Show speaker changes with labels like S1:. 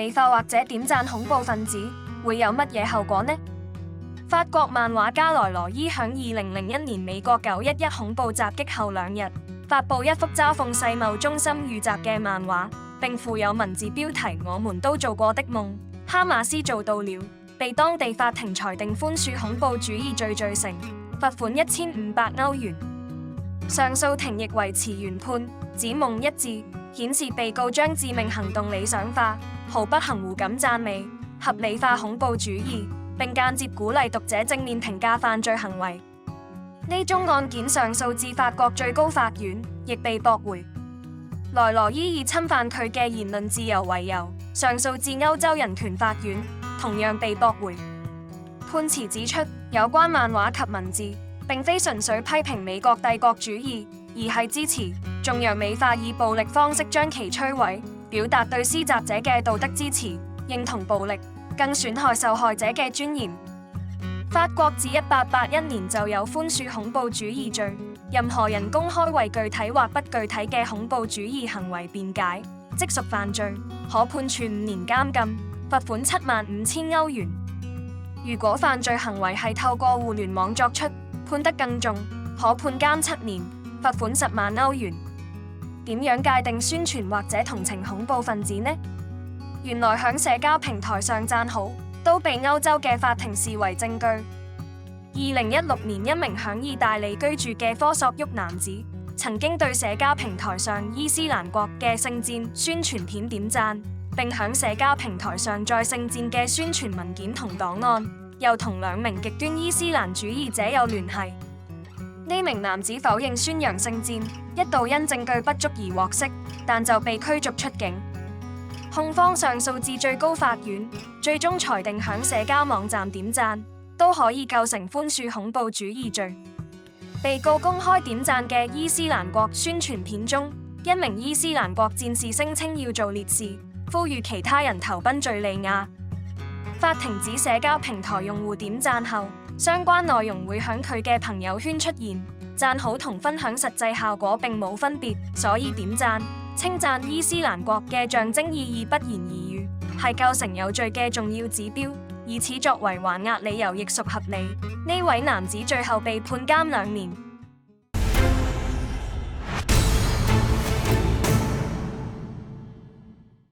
S1: 美化或者點讚恐怖分子，會有乜嘢後果呢？法國漫畫家萊羅伊響2001年美國911恐怖襲擊後2日，發布一幅嘲諷世貿中心遇襲嘅漫畫，並附有文字標題「我們都做過的夢」。哈馬斯做到了，被當地法庭裁定寬恕恐怖主義罪成，罰款1500歐元。上訴庭亦維持原判，指夢一致，顯示被告將致命行動理想化，毫不含糊咁讚美、合理化恐怖主義，並間接鼓勵讀者正面評價犯罪行為。呢宗案件上訴至法國最高法院，亦被駁回。萊羅伊以侵犯佢嘅言論自由為由，上訴至歐洲人權法院，同樣被駁回。判詞指出，有關漫畫及文字，並非純粹批評美國帝國主義，而係支持，縱讓美化以暴力方式將其摧毀，表達對施襲者嘅道德支持，認同暴力，更損害受害者嘅尊嚴。法國自1881年就有寬恕恐怖主義罪，任何人公開為具體或不具體嘅恐怖主義行為辯解，即屬犯罪，可判處5年監禁，罰款75000歐元。如果犯罪行為係透過互聯網作出，判得更重，可判監7年，罰款10萬歐元。點樣界定宣傳或者同情恐怖分子呢？原來響社交平台上讚好，都被歐洲嘅法庭視為證據。2016年，一名響意大利居住嘅科索沃男子，曾經對社交平台上伊斯蘭國嘅聖戰宣傳片點讚，並響社交平台上載聖戰嘅宣傳文件同檔案，又同2名極端伊斯蘭主義者有聯繫。呢名男子否認宣揚聖戰，一度因證據不足而獲釋，但就被驅逐出境。控方上訴至最高法院，最終裁定響社交網站點讚都可以構成寬恕恐怖主義罪。被告公開點讚嘅伊斯蘭國宣傳片中，一名伊斯蘭國戰士聲稱要做烈士，呼籲其他人投奔敘利亞。法庭指社交平台用戶點讚後，相關內容會響佢嘅朋友圈出現，讚好同分享實際效果並冇分別，所以點讚稱讚伊斯蘭國嘅象徵意義不言而喻，係構成有罪嘅重要指標，以此作為還押理由亦屬合理。呢位男子最後被判監2年。